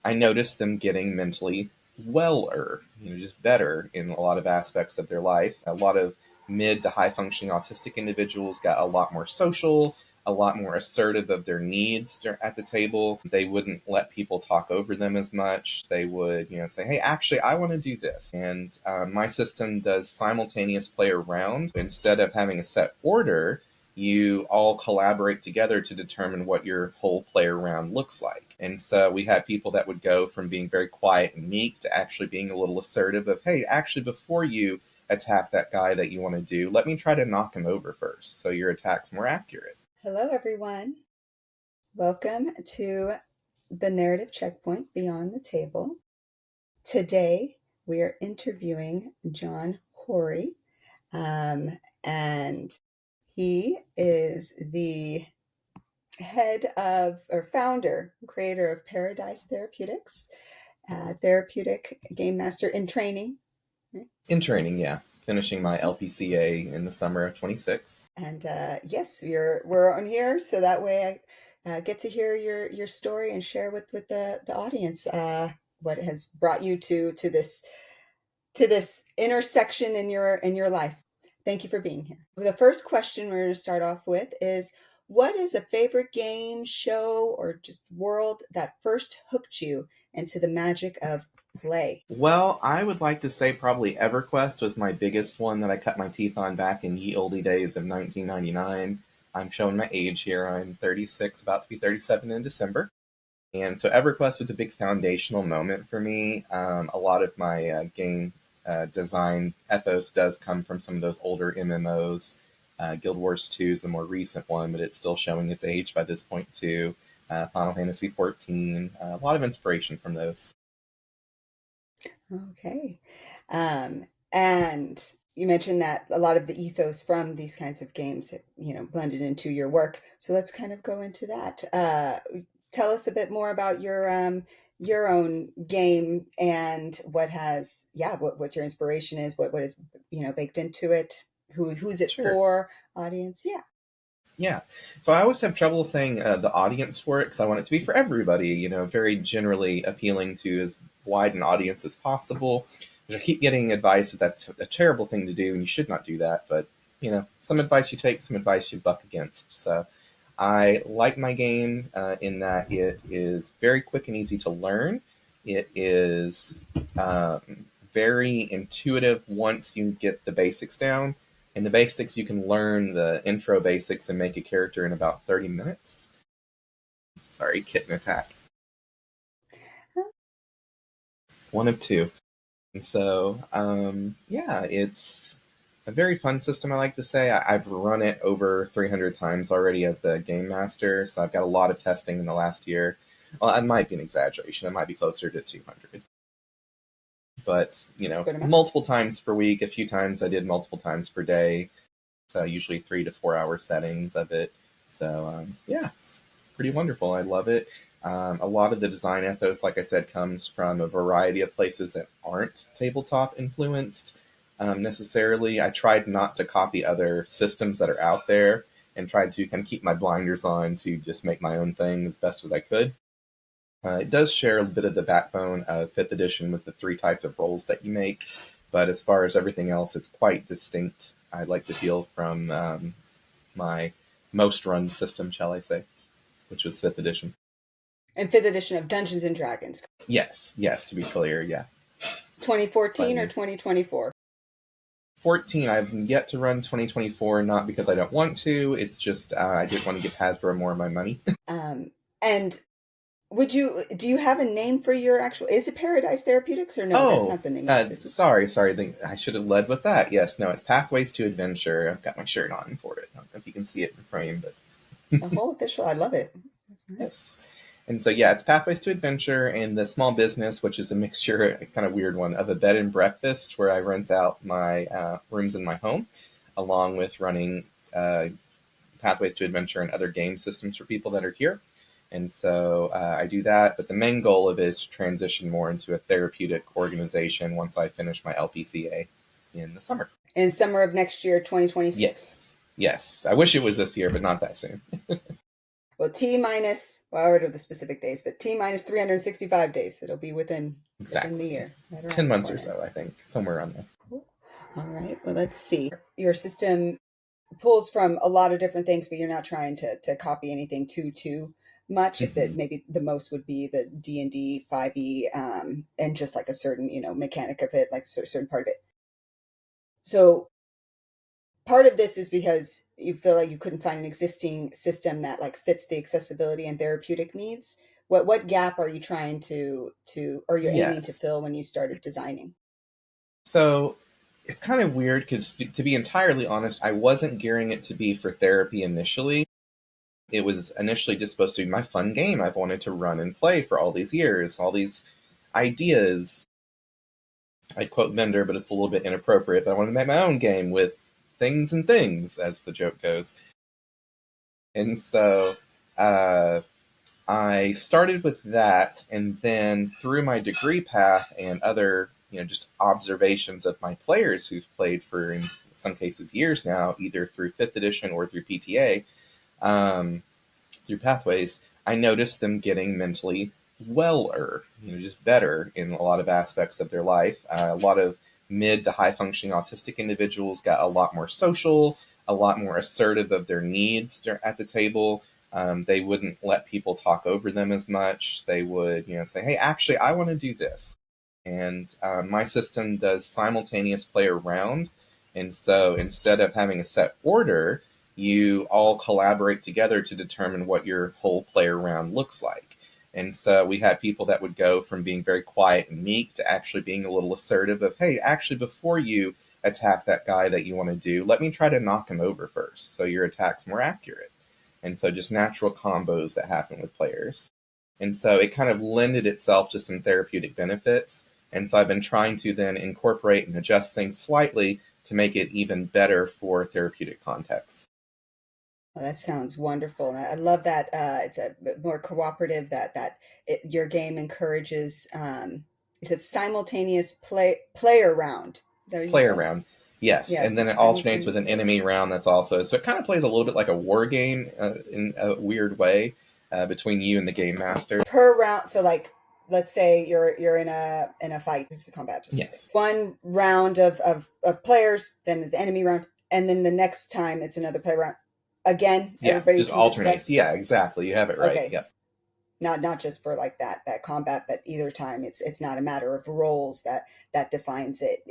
I noticed them getting mentally weller, just better in a lot of aspects of their life. A lot of mid to high functioning autistic individuals got a lot more social, a lot more assertive of their needs at the table. They wouldn't let people talk over them as much. They would, say, "Hey, actually, I want to do this." And my system does simultaneous play around. Instead of having a set order, you all collaborate together to determine what your whole play around looks like. And so we had people that would go from being very quiet and meek to actually being a little assertive of, "Hey, actually, before you attack that guy that you want to do, let me try to knock him over first, so your attack's more accurate." Hello, everyone. Welcome to the Narrative Checkpoint Beyond the Table. Today, we are interviewing Jon Horry, and he is the head of, or founder, creator of Paradice Therapeutics, therapeutic game master in training. Right? In training, yeah. Finishing my LPC-A in the summer of 26. And yes, we're on here so that way I get to hear your story and share with the audience what has brought you to this intersection in your life. Thank you for being here. The first question we're going to start off with is, what is a favorite game, show, or just world that first hooked you into the magic of play? Well, I would like to say probably EverQuest was my biggest one that I cut my teeth on back in ye olde days of 1999. I'm showing my age here. I'm 36, about to be 37 in December. And so EverQuest was a big foundational moment for me. A lot of my game design ethos does come from some of those older MMOs. Guild Wars 2 is the more recent one, but it's still showing its age by this point too. Final Fantasy 14, a lot of inspiration from those. Okay. And you mentioned that a lot of the ethos from these kinds of games, blended into your work. So let's kind of go into that. Tell us a bit more about your own game and what your inspiration is, what is, baked into it, who's it Sure. for, audience. Yeah. Yeah. So I always have trouble saying the audience for it because I want it to be for everybody, very generally appealing to as wide an audience as possible. I keep getting advice that that's a terrible thing to do and you should not do that. But, some advice you take, some advice you buck against. So I like my game in that it is very quick and easy to learn. It is very intuitive once you get the basics down. In the basics, you can learn the intro basics and make a character in about 30 minutes. Sorry, kitten attack. One of two. And so, yeah, it's a very fun system, I like to say. I've run it over 300 times already as the game master, so I've got a lot of testing in the last year. Well, it might be an exaggeration. It might be closer to 200. But, Good enough. multiple times per week. A few times I did multiple times per day. So usually 3 to 4 hour settings of it. So yeah, it's pretty wonderful. I love it. A lot of the design ethos, like I said, comes from a variety of places that aren't tabletop influenced necessarily. I tried not to copy other systems that are out there and tried to kind of keep my blinders on to just make my own thing as best as I could. It does share a bit of the backbone of 5th edition with the 3 types of rolls that you make, but as far as everything else, it's quite distinct, I'd like to feel, from my most run system, shall I say, which was 5th edition. And 5th edition of Dungeons and Dragons. Yes, to be clear, yeah. 2014 or 2024? 14, I've yet to run 2024, not because I don't want to, it's just I didn't want to give Hasbro more of my money. And do you have a name for your actual, is it Paradice Therapeutics or no? That's Oh, not the name of the system. sorry. I should have led with that. Yes, no, it's Pathways to Adventure. I've got my shirt on for it. I don't know if you can see it in frame, but A whole official, I love it. That's nice. yes. And so, yeah, it's Pathways to Adventure and the small business, which is a mixture, a kind of weird one, of a bed and breakfast where I rent out my rooms in my home, along with running Pathways to Adventure and other game systems for people that are here. And so I do that, but the main goal of it is to transition more into a therapeutic organization once I finish my LPC-A in the summer. In summer of next year, 2026. Yes. I wish it was this year, but not that soon. Well, T minus, well, I ordered the specific days, but T minus 365 days. It'll be within the Exactly. year, right 10 around the months or corner. so, I think, somewhere around there. Cool. All right. Well, let's see. Your system pulls from a lot of different things, but you're not trying to copy anything too much. If that Hmm. maybe the most would be the D&D 5e, and just like a certain mechanic of it, like certain part of it. So part of this is because you feel like you couldn't find an existing system that like fits the accessibility and therapeutic needs. What gap are you trying to or you're aiming to Yes. fill when you started designing? So it's kind of weird because, to be entirely honest, I wasn't gearing it to be for therapy initially. It was initially just supposed to be my fun game I've wanted to run and play for all these years, all these ideas. I'd quote Bender, but it's a little bit inappropriate. But I wanted to make my own game with things and things, as the joke goes. And so uh, I started with that, and then through my degree path and other, just observations of my players who've played for, in some cases, years now, either through fifth edition or through PTA, um, through pathways, I noticed them getting mentally weller, just better in a lot of aspects of their life. A lot of mid to high functioning autistic individuals got a lot more social, a lot more assertive of their needs at the table. They wouldn't let people talk over them as much. They would, say, "Hey, actually, I want to do this." And my system does simultaneous play around. And so instead of having a set order, you all collaborate together to determine what your whole player round looks like. And so we had people that would go from being very quiet and meek to actually being a little assertive of, "Hey, actually, before you attack that guy that you want to do, let me try to knock him over first so your attack's more accurate." And so just natural combos that happen with players. And so it kind of lended itself to some therapeutic benefits. And so I've been trying to then incorporate and adjust things slightly to make it even better for therapeutic contexts. Well, that sounds wonderful, and I love that it's a bit more cooperative. Your game encourages. You said simultaneous player round. Is that what you Player said? round. Yes, Yeah, and then it alternates simultaneous with an player. enemy round that's also, so it kind of plays a little bit like a war game in a weird way between you and the game master. Per round. So like, let's say you're in a fight. This is a combat or something. Yes. One round of players, then the enemy round, and then the next time it's another player round. Again, Yeah, everybody just can alternates. discuss. Yeah, exactly. You have it right. Okay, Yep. not just for like that combat, but either time it's not a matter of roles that defines it.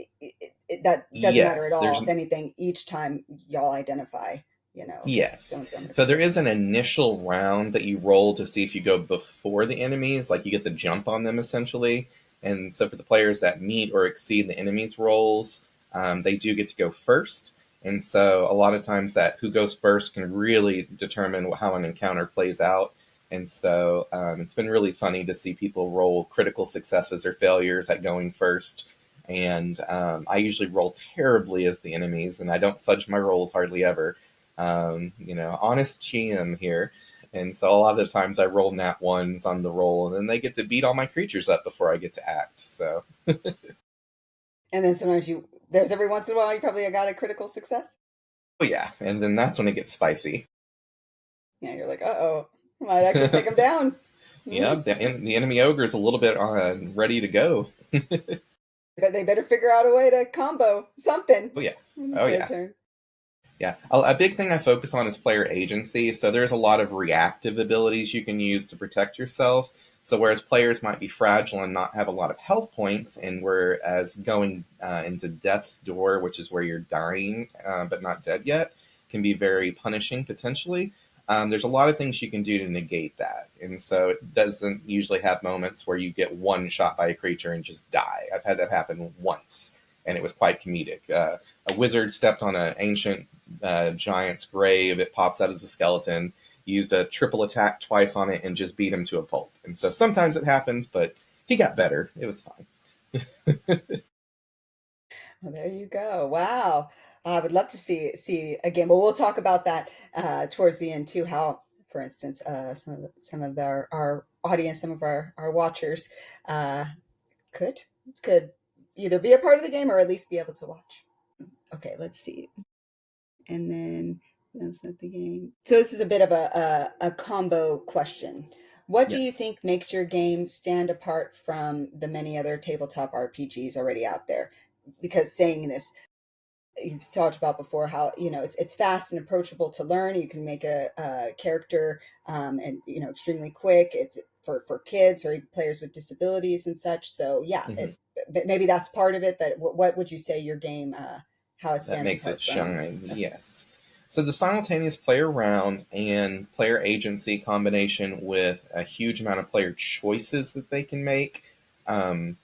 That doesn't matter at Yes, all. there's If anything, each time y'all identify, okay, so yes. and so I'm gonna So go there is first. an initial round that you roll to see if you go before the enemies, like you get the jump on them essentially. And so for the players that meet or exceed the enemies' rolls, they do get to go first. And so a lot of times that who goes first can really determine how an encounter plays out. And so it's been really funny to see people roll critical successes or failures at going first. And I usually roll terribly as the enemies, and I don't fudge my rolls hardly ever. Honest GM here. And so a lot of the times I roll nat ones on the roll, and then they get to beat all my creatures up before I get to act. So, And then sometimes there's every once in a while you probably got a critical success. oh yeah, and then that's when it gets spicy. Yeah, you're like, uh-oh, I might actually take them down. Yeah, Hmm. the enemy ogre is a little bit ready to go. But they better figure out a way to combo something Oh yeah, when it's oh their yeah. turn. Yeah, a big thing I focus on is player agency. So there's a lot of reactive abilities you can use to protect yourself. So whereas players might be fragile and not have a lot of health points, and whereas going into death's door, which is where you're dying but not dead yet, can be very punishing potentially. There's a lot of things you can do to negate that, and so it doesn't usually have moments where you get one shot by a creature and just die. I've had that happen once, and it was quite comedic. A wizard stepped on an ancient giant's grave. It pops out as a skeleton. Used a triple attack twice on it and just beat him to a pulp. And so sometimes it happens, but he got better. It was fine. Well, there you go. Wow. I would love to see a game, but we'll talk about that towards the end too. How, for instance, some of our audience, some of our watchers, uh, could could either be a part of the game or at least be able to watch. Okay, let's see. And then That's not the game. So this is a bit of a combo question. What do you Yes. think makes your game stand apart from the many other tabletop RPGs already out there? Because saying this, you've talked about before how it's fast and approachable to learn. You can make a character and extremely quick. It's for kids or even players with disabilities and such. So yeah, Hmm. maybe that's part of it. But what would you say your game how it That stands makes it apart from? shine, yes. So the simultaneous player round and player agency combination with a huge amount of player choices that they can make um,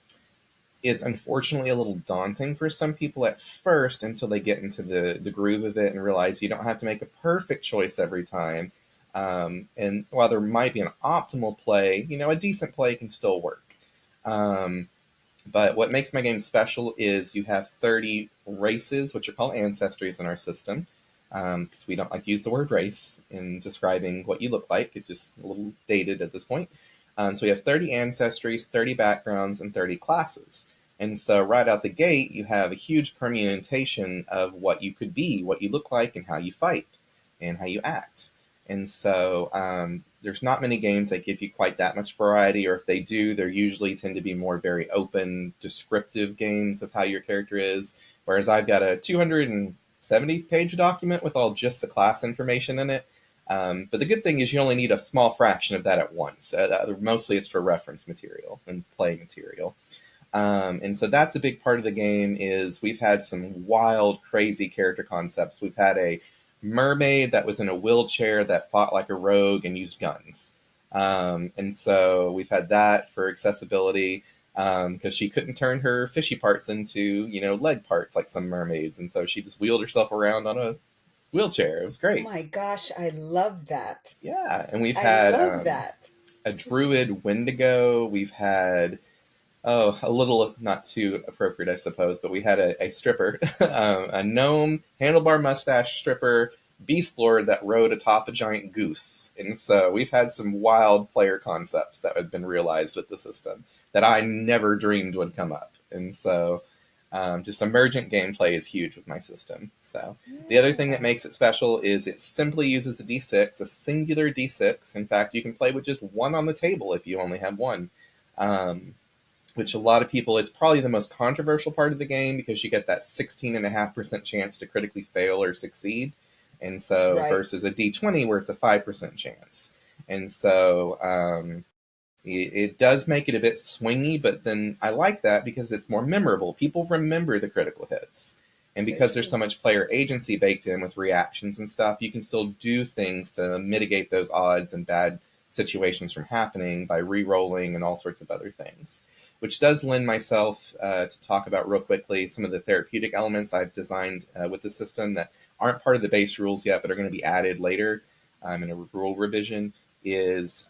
is unfortunately a little daunting for some people at first until they get into the groove of it and realize you don't have to make a perfect choice every time. And while there might be an optimal play, a decent play can still work. Um, but what makes my game special is you have 30 races, which are called ancestries in our system, because we don't like to use the word race in describing what you look like. It's just a little dated at this point. So we have 30 ancestries, 30 backgrounds, and 30 classes. And so right out the gate, you have a huge permutation of what you could be, what you look like, and how you fight, and how you act. And so there's not many games that give you quite that much variety, or if they do, they usually tend to be more very open, descriptive games of how your character is. Whereas I've got a 270-page document with all just the class information in it. But the good thing is you only need a small fraction of that at once. Mostly it's for reference material and play material. And so that's a big part of the game is we've had some wild, crazy character concepts. We've had a mermaid that was in a wheelchair that fought like a rogue and used guns. And so we've had that for accessibility because she couldn't turn her fishy parts into, leg parts like some mermaids. And so she just wheeled herself around on a wheelchair. It was Oh great. my gosh, I love that. Yeah. And we've I had love that. a druid Wendigo. We've had a little not too appropriate, I suppose, but we had a stripper, a gnome, handlebar mustache stripper, beast lord that rode atop a giant goose. And so we've had some wild player concepts that have been realized with the system that I never dreamed would come up. And so just emergent gameplay is huge with my system. So the other thing that Yeah. makes it special is it simply uses a d6, a singular d6. In fact, you can play with just one on the table if you only have one. Um, which a lot of people, it's probably the most controversial part of the game because you get that 16.5% chance to critically fail or succeed. And so Right. versus a d20 where it's a 5% chance. And so it does make it a bit swingy, but then I like that because it's more memorable. People remember the critical hits. And It's very because there's true. so much player agency baked in with reactions and stuff, you can still do things to mitigate those odds and bad situations from happening by re-rolling and all sorts of other things. Which does lend myself to talk about real quickly some of the therapeutic elements I've designed with the system that aren't part of the base rules yet, but are going to be added later in a rule revision is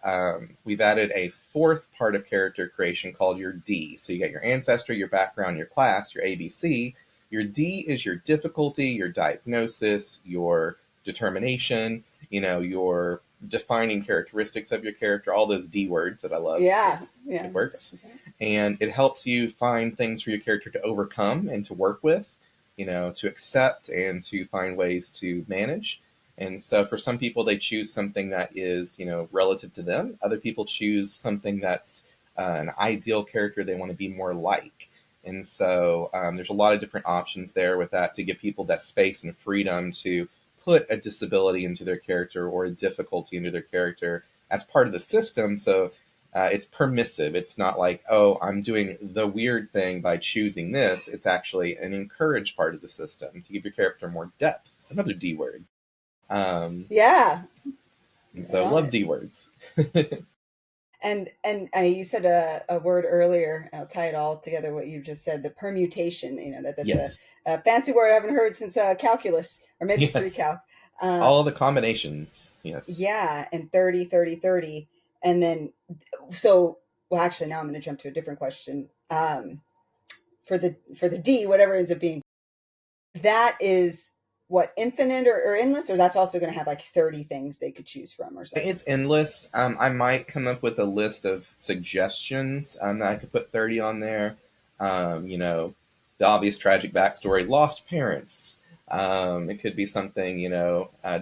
we've added a fourth part of character creation called your D. So you got your ancestry, your background, your class, your ABC. Your D is your difficulty, your diagnosis, your determination, your defining characteristics of your character, all those D words that I love Yeah. because Yeah. it works. And it helps you find things for your character to overcome and to work with, to accept and to find ways to manage. And so for some people, they choose something that is, relative to them. Other people choose something that's an ideal character they want to be more like. And so there's a lot of different options there with that to give people that space and freedom to put a disability into their character or a difficulty into their character as part of the system. So it's permissive. It's not like, oh, I'm doing the weird thing by choosing this. It's actually an encouraged part of the system to give your character more depth. Another D word. Um, Yeah. and Right so on love it. D words. And you said a word earlier. I'll tie it all together. What you just said, the permutation. That's Yes. a fancy word I haven't heard since calculus or maybe Yes. pre-calc. Uh, All the combinations. Yes. yeah, and 30, 30, 30, and then so well. Actually, now I'm going to jump to a different question. For the D, whatever it ends up being, that is what infinite or endless, or that's also going to have like 30 things they could choose from or such. It's endless. I might come up with a list of suggestions that I could put 30 on there. The obvious tragic backstory, lost parents, It could be something,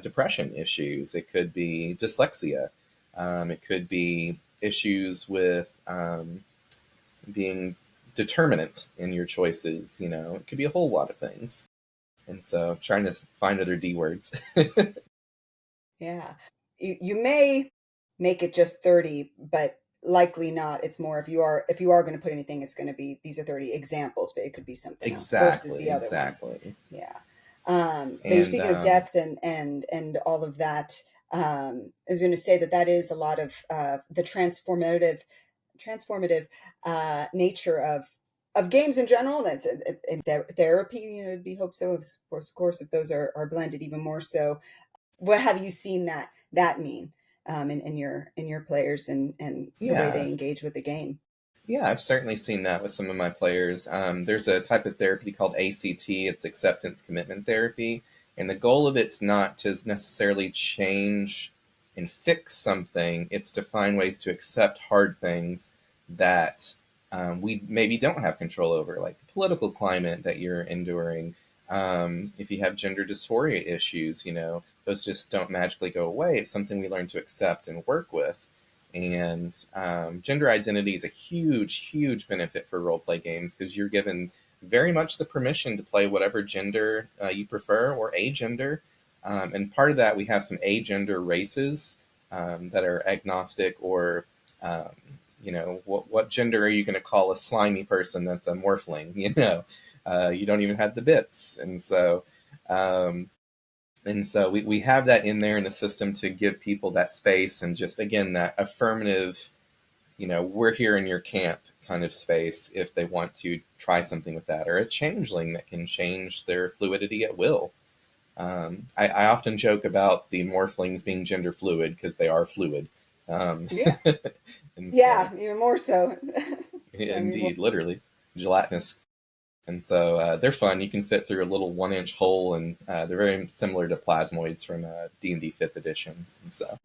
depression issues. It could be dyslexia. It could be issues with being determinant in your choices. It could be a whole lot of things. And so trying to find other D words. Yeah. You may make it just 30, but likely not. It's more if you are going to put anything, it's going to be these are 30 examples, but it could be something else versus Exactly, the other ones. exactly. Yeah. But you're And speaking of depth and all of that. I was going to say that that is a lot of the transformative nature of games in general. That's and therapy. It'd be hope so. Of course, if those are blended even more so. What have you seen that mean in your players and the way yeah, they engage with the game? Yeah, I've certainly seen that with some of my players. There's a type of therapy called ACT, it's acceptance commitment therapy. And the goal of it's not to necessarily change and fix something, it's to find ways to accept hard things that we maybe don't have control over, like the political climate that you're enduring. If you have gender dysphoria issues, those just don't magically go away. It's something we learn to accept and work with. And gender identity is a huge, huge benefit for role play games because you're given very much the permission to play whatever gender you prefer or agender. And part of that, we have some agender races that are agnostic or, um, what gender are you going to call a slimy person that's a morphling? You don't even have the bits. Um, and so we have that in there in the system to give people that space and just, again, that affirmative, we're here in your camp kind of space if they want to try something with that, or a changeling that can change their fluidity at will. I often joke about the morphlings being gender fluid because they are fluid. Um, Yeah, and so, yeah, even more so. I mean, well, indeed, literally, gelatinous. And so they're fun. You can fit through a little 1-inch hole, and they're very similar to plasmoids from D&D 5th edition. And so,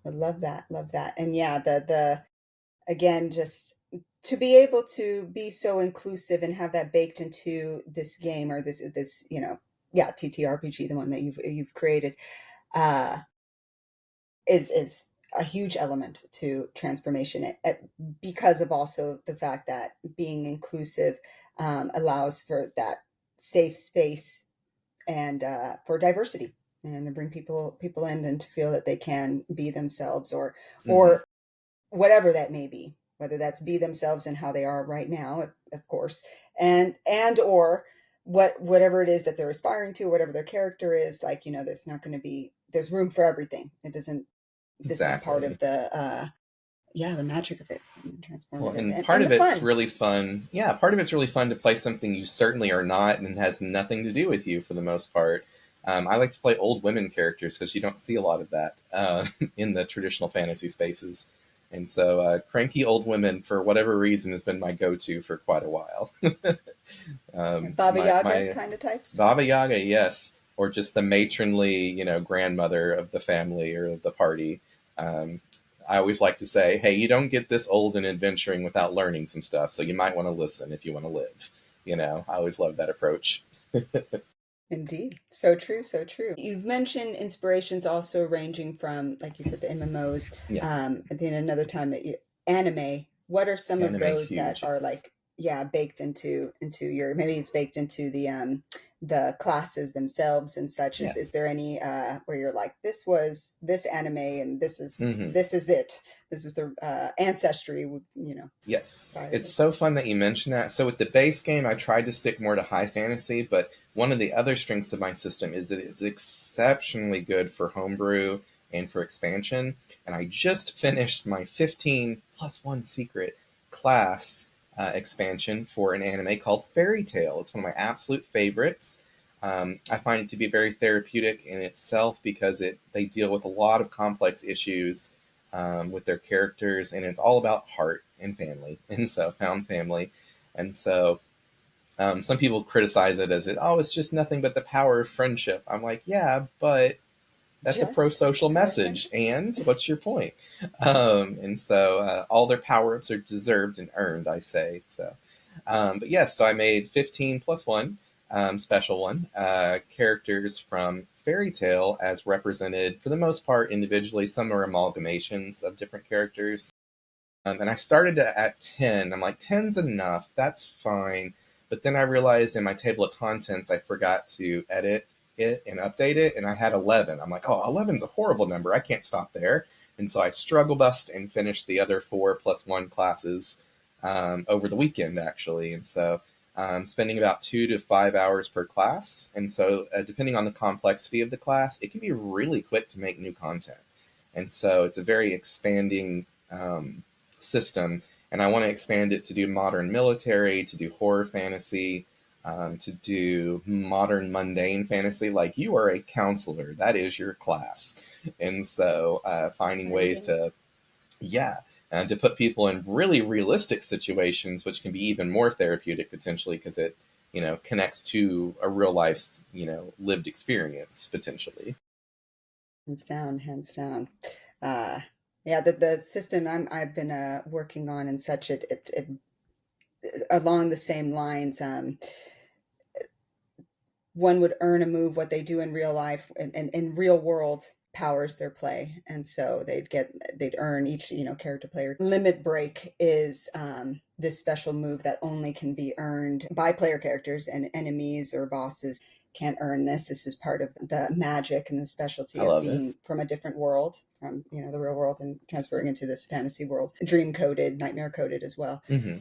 I love that, and yeah, the again, just to be able to be so inclusive and have that baked into this game or this yeah, TTRPG, the one that you've created, uh, is a huge element to transformation because of also the fact that being inclusive allows for that safe space and for diversity and to bring people in and to feel that they can be themselves mhm, or whatever that may be, whether that's be themselves and how they are right now, of course, and or whatever it is that they're aspiring to, whatever their character is, like, there's not going to be there's room for everything. It doesn't This is part exactly. of the yeah, the magic of it, Well, transformative and part and of the it's fun. really fun. Yeah, part of it's really fun to play something you certainly are not and has nothing to do with you for the most part. I like to play old women characters because you don't see a lot of that in the traditional fantasy spaces. And so, cranky old women, for whatever reason, has been my go-to for quite a while. Baba Yaga My kind of types. Baba Yaga, yes, or just the matronly, grandmother of the family or of the party. Um, I always like to say, hey, you don't get this old and adventuring without learning some stuff, so you might want to listen if you want to live. I always love that approach. Indeed. So true, so true. You've mentioned inspirations also ranging from, like you said, the MMOs. Yes, And then another time anime. What are some of anime those that huge, are yes. like, yeah, baked into your maybe it's baked into the classes themselves and such. Is Yes. there any where you're like, this was this anime and Hmm. this is it. This is the ancestry, Yes, side of it's it. so fun that you mention that. So with the base game, I tried to stick more to high fantasy, but one of the other strengths of my system is it is exceptionally good for homebrew and for expansion. And I just finished my 15 plus one secret class expansion for an anime called Fairy Tale. It's one of my absolute favorites. I find it to be very therapeutic in itself because they deal with a lot of complex issues with their characters, and it's all about heart and family, and so found family. And so some people criticize it as it's just nothing but the power of friendship. I'm like, yeah, but that's a Just pro-social power of message, friendship. and what's your point? And so all their power-ups are deserved and earned, I say. So but yes, so I made 15 plus one. special one. Characters from Fairy Tale as represented, for the most part, individually. Some are amalgamations of different characters. And I started at 10. I'm like, 10's enough. That's fine. But then I realized in my table of contents, I forgot to edit it and update it. And I had 11. I'm like, oh, 11's a horrible number. I can't stop there. And so I struggle bust and finished the other 4+1 classes over the weekend, actually. And so spending about 2 to 5 hours per class. And so, depending on the complexity of the class, it can be really quick to make new content. And so, it's a very expanding system. And I want to expand it to do modern military, to do horror fantasy, to do modern mundane fantasy. Like, you are a counselor, that is your class. And so, finding ways to, yeah, and to put people in really realistic situations, which can be even more therapeutic potentially because it, connects to a real life, lived experience potentially. Hands down, hands down. Uh, yeah, the system I've been working on and such, it along the same lines. One would earn a move what they do in real life and in real world powers their play, and so they'd earn each character player. Limit break is this special move that only can be earned by player characters, and enemies or bosses can't earn this. This is part of the magic and the specialty I of love it. being from a different world, from the real world, and transferring into this fantasy world, dream coded, nightmare coded as well. Mm-hmm.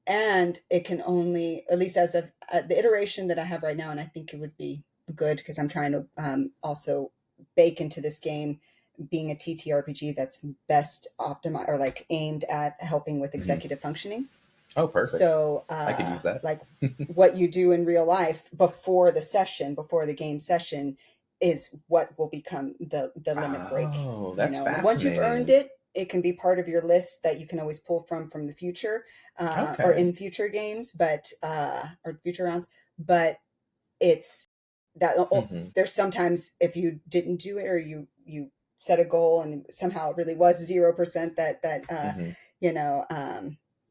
And it can only, at least as of the iteration that I have right now, and I think it would be good because I'm trying to also bake into this game being a TTRPG that's best optimized or like aimed at helping with Mm-hmm. executive functioning. Oh, perfect. So I could use that. like what you do in real life before the game session is what will become the limit break. Oh, that's And once you've earned fascinating. it, it can be part of your list that you can always pull from the future, or Okay. in future games, but or future rounds. But it's that Mm-hmm. there's sometimes if you didn't do it, or you set a goal and somehow it really was 0% that Mm-hmm. you know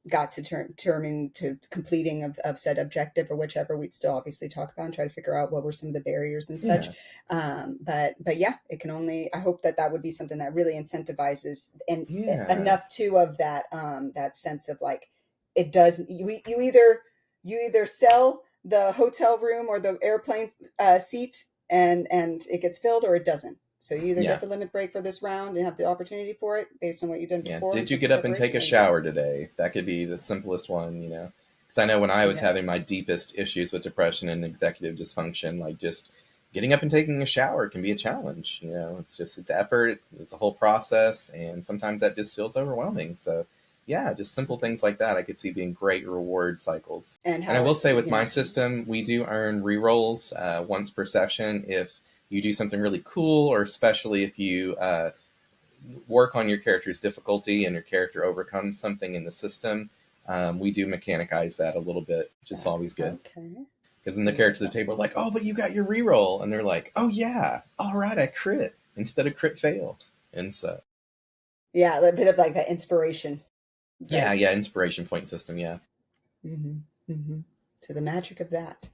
got to determine to completing of said objective or whichever, we'd still obviously talk about and try to figure out what were some of the barriers and such. Yeah. But yeah, it can only, I hope that would be something that really incentivizes, and Yeah. enough too of that that sense of like, it does, you either sell the hotel room or the airplane seat, and it gets filled, or it doesn't. So you either Yeah. get the limit break for this round and have the opportunity for it based on what you've done Yeah. before in Did you terms get of up and take preparation, a or you don't. shower today? That could be the simplest one. Because I know when I was Exactly. having my deepest issues with depression and executive dysfunction, like just getting up and taking a shower can be a challenge. It's effort, it's a whole process, and sometimes that just feels overwhelming. So, yeah, just simple things like that I could see being great reward cycles. And And I how will it, say with my system, we do earn rerolls once per session if you do something really cool, or especially if you work on your character's difficulty and your character overcomes something in the system. We do mechanicize that a little bit, which is always good. Okay. Because then the I love characters at the that. table are like, "Oh, but you got your reroll," and they're like, "Oh yeah, all right, I crit instead of crit fail." And so, Yeah, a little bit of like that inspiration, yeah, right? yeah, inspiration point system, yeah. Mm-hmm. Mm-hmm. So the magic of that,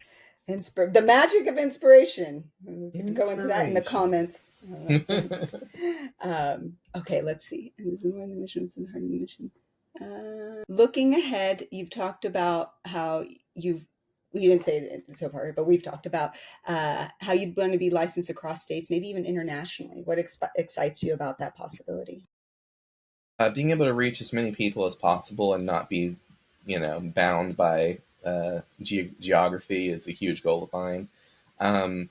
the magic of inspiration. We could go into that in the Inspiration. comments. Okay, let's see. The mission was the heart of the mission. Looking ahead, you've talked about how you've, you didn't say it so far, but we've talked about how you'd want to be licensed across states, maybe even internationally. What excites you about that possibility? Being able to reach as many people as possible and not be, bound by geography is a huge goal of mine. Um,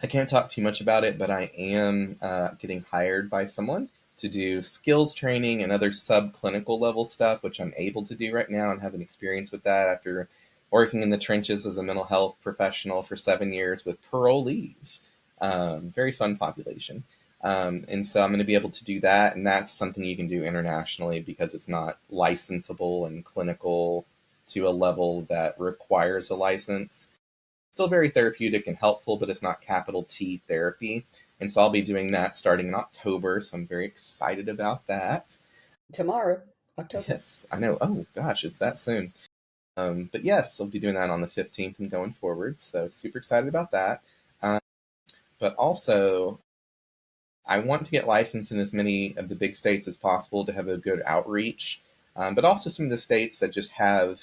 I can't talk too much about it, but I am getting hired by someone to do skills training and other subclinical level stuff, which I'm able to do right now and have an experience with that after working in the trenches as a mental health professional for 7 years with parolees. Very fun population. And so I'm going to be able to do that. And that's something you can do internationally because it's not licensable and clinical to a level that requires a license. Still very therapeutic and helpful, but it's not capital T therapy. And so I'll be doing that starting in October. So I'm very excited about that. Tomorrow, October. Yes, I know. Oh gosh, it's that soon. But yes, I'll be doing that on the 15th and going forward. So super excited about that. Um, but also, I want to get licensed in as many of the big states as possible to have a good outreach. But also some of the states that just have,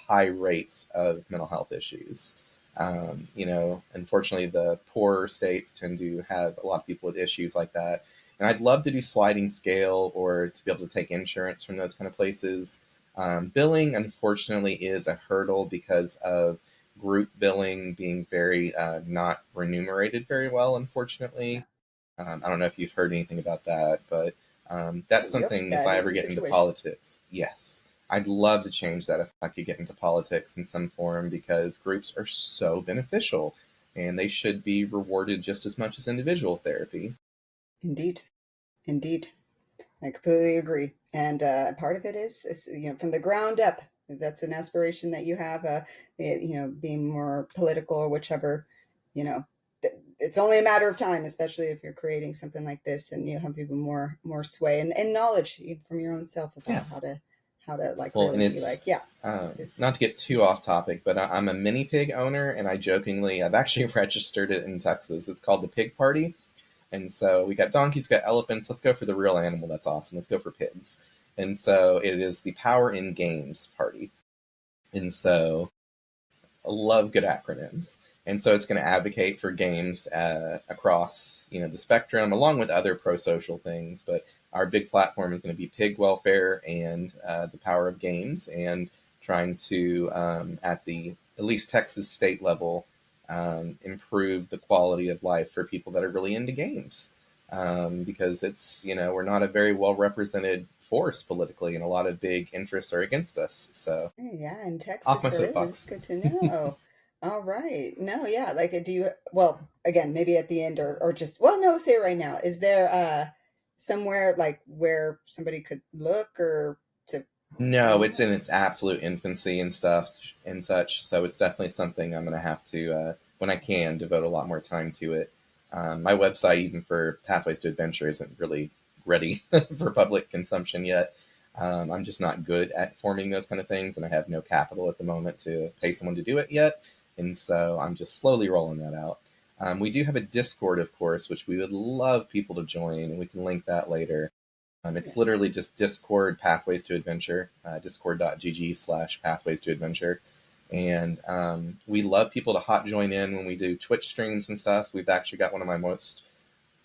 high rates of mental health issues. Unfortunately, the poorer states tend to have a lot of people with issues like that. And I'd love to do sliding scale or to be able to take insurance from those kind of places. Billing, unfortunately, is a hurdle because of group billing being very not remunerated very well, Yeah. unfortunately. I don't know if you've heard anything about that, but that's Yep, something, if that I is ever the get into situation. politics, yes. I'd love to change that if I could get into politics in some form because groups are so beneficial and they should be rewarded just as much as individual therapy. Indeed. Indeed. I completely agree. And part of it is from the ground up. If that's an aspiration that you have, being more political or whichever, you know, it's only a matter of time, especially if you're creating something like this and you have even more sway and knowledge even from your own self Yeah. about how to like Well, really and be it's like, yeah, not this. to get too off topic, but I'm a mini pig owner, and I've actually registered it in Texas. It's called the Pig Party. And so we got donkeys, got elephants. Let's go for the real animal. That's awesome. Let's go for pigs. And so it is the Power in Games Party. And so I love good acronyms. And so it's going to advocate for games across the spectrum, along with other pro-social things. But our big platform is going to be pig welfare and the power of games, and trying to at least Texas state level improve the quality of life for people that are really into games. Because it's we're not a very well represented force politically, and a lot of big interests are against us. So Yeah, in off my Texas there is. It's soapbox. good to know. All right. No, yeah. Like, do you? Well, again, maybe at the end, or just. Well, no. Say it right now. Is there somewhere like where somebody could look or to No, find it's in that? its absolute infancy and stuff and such. So it's definitely something I'm going to have to, when I can, devote a lot more time to it. My website, even for Pathways to Adventure, isn't really ready for public consumption yet. I'm just not good at forming those kind of things, and I have no capital at the moment to pay someone to do it yet. And so I'm just slowly rolling that out. We do have a Discord, of course, which we would love people to join, and we can link that later. It's Yeah. literally just Discord Pathways to Adventure, discord.gg/Pathways to Adventure. And we love people to hot join in when we do Twitch streams and stuff. We've actually got one of my most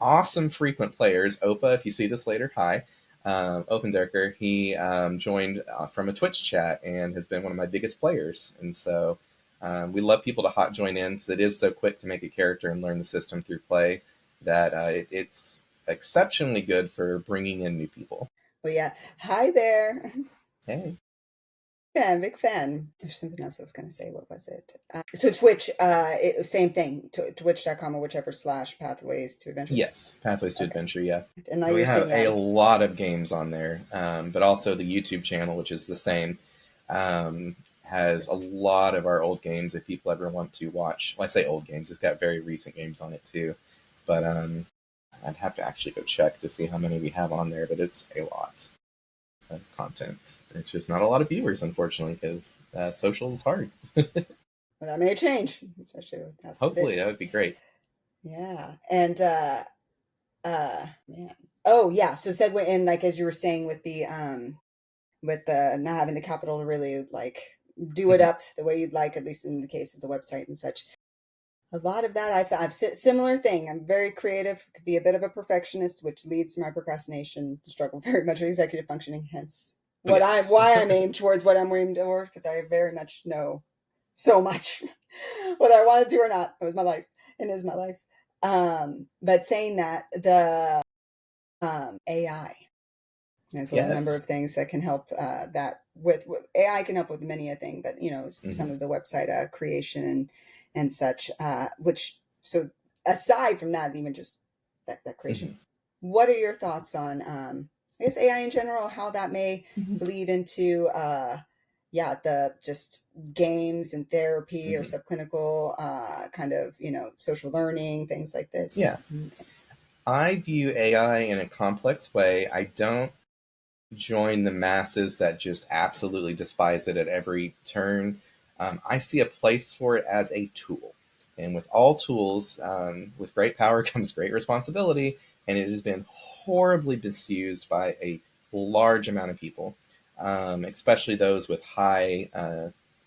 awesome frequent players, Opa, if you see this later, hi. Open Decker, he joined from a Twitch chat and has been one of my biggest players. And so we love people to hot join in because it is so quick to make a character and learn the system through play that it's exceptionally good for bringing in new people. Well, yeah. Hi there. Hey. Yeah, big fan. There's something else I was going to say. What was it? So Twitch, same thing. Twitch.com or whichever / pathways to adventure. Yes, Pathways to Okay. Adventure, yeah. And now We you're have saying, a yeah. lot of games on there, but also the YouTube channel, which is the same, That's has good. a lot of our old games if people ever want to watch. Well, I say old games, it's got very recent games on it too. But I'd have to actually go check to see how many we have on there, but it's a lot of content. It's just not a lot of viewers, unfortunately, because social is hard. Well, that may change, especially with Hopefully, that this. would be great. Yeah. And man. Oh yeah. So segue in, like as you were saying with the not having the capital to really like do it Mhm. up the way you'd like, at least in the case of the website and such. A lot of that I've similar thing. I'm very creative, could be a bit of a perfectionist, which leads to my procrastination struggle very much with executive functioning. Hence, Oh, yes. why I'm aimed towards what I'm aimed toward, because I very much know so much, whether I wanted to or not. It was my life and is my life. But saying that, the AI. There's a number Yes. of things that can help that with AI can help with many a thing, but Hmm. some of the website creation and such. Which so aside from that, even just that creation, Hmm. what are your thoughts on I guess AI in general? How that may Hmm. bleed into yeah, the just games and therapy or Hmm. subclinical kind of social learning things like this. Yeah. I view AI in a complex way. I don't. join the masses that just absolutely despise it at every turn. I see a place for it as a tool. And with all tools, with great power comes great responsibility. And it has been horribly misused by a large amount of people, especially those with high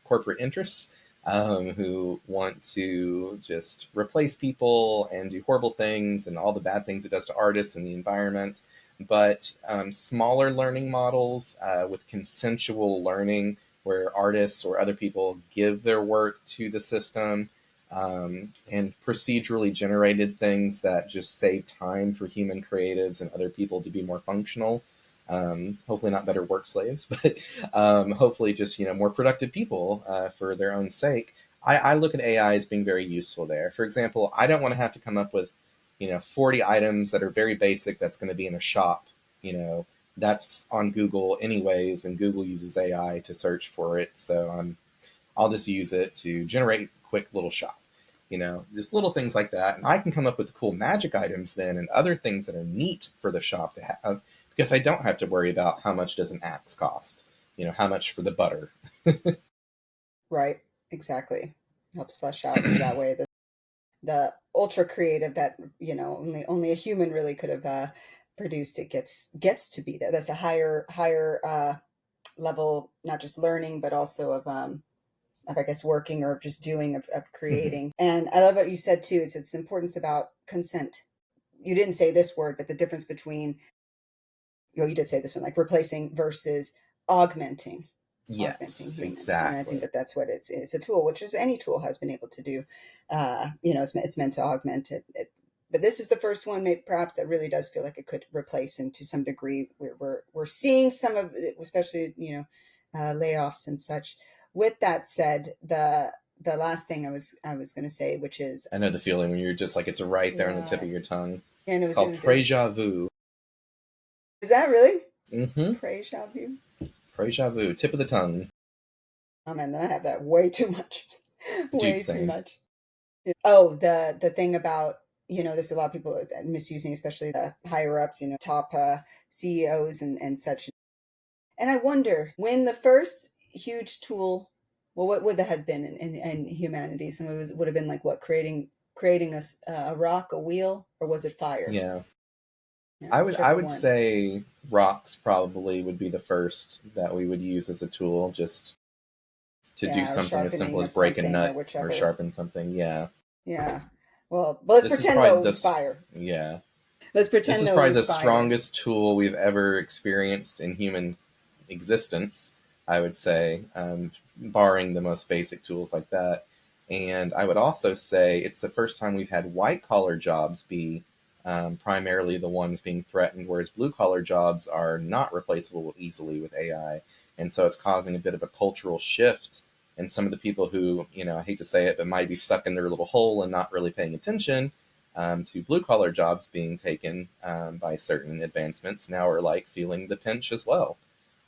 corporate interests, who want to just replace people and do horrible things and all the bad things it does to artists and the environment. But smaller learning models with consensual learning, where artists or other people give their work to the system, and procedurally generated things that just save time for human creatives and other people to be more functional. Hopefully not better work slaves, but hopefully just more productive people for their own sake. I look at AI as being very useful there. For example, I don't want to have to come up with 40 items that are very basic that's going to be in a shop. That's on Google anyways, and Google uses AI to search for it. So I'll just use it to generate a quick little shop. Just little things like that. And I can come up with cool magic items then and other things that are neat for the shop to have, because I don't have to worry about how much does an axe cost, how much for the butter. Right. Exactly. Helps flesh out so that way the ultra creative that only a human really could have produced it gets to be there. That's a higher level, not just learning, but also of I guess working or just doing of Mhm. creating. And I love what you said too. It's importance about consent. You didn't say this word, but the difference between you did say this one, like replacing versus augmenting augmenting Yes, humans. And I think exactly. that that's what it's a tool, which is any tool has been able to do. It's meant to augment it. But this is the first one, maybe perhaps, that really does feel like it could replace, and to some degree we're seeing some of it, especially layoffs and such. With that said, the last thing I was going to say, which is, I know the feeling when you're just like, it's right there on the tip yeah, of your tongue. and it It's was it called was it was Preja Vu. is that really Mm-hmm. Deja vu? Preja Vu, tip of the tongue. Oh man, then I have that way too much, Dude, way too same. much. Oh, the thing about, there's a lot of people misusing, especially the higher ups, top CEOs and such. And I wonder, when the first huge tool, well, what would that have been in humanity? Some of it would have been like what, creating a rock, a wheel, or was it fire? Yeah. Yeah, I whichever would one. say rocks probably would be the first that we would use as a tool, just to do Yeah, or something as simple sharpening as of break a something, or nut or whichever. sharpen something. Yeah. Yeah. Well, let's This is pretend probably though it was this fire. yeah. Let's This pretend is though it probably the was fire. strongest tool we've ever experienced in human existence, I would say, barring the most basic tools like that. And I would also say it's the first time we've had white collar jobs be primarily the ones being threatened, whereas blue collar jobs are not replaceable easily with AI. And so it's causing a bit of a cultural shift. And some of the people who, I hate to say it, but might be stuck in their little hole and not really paying attention to blue collar jobs being taken by certain advancements now are like feeling the pinch as well.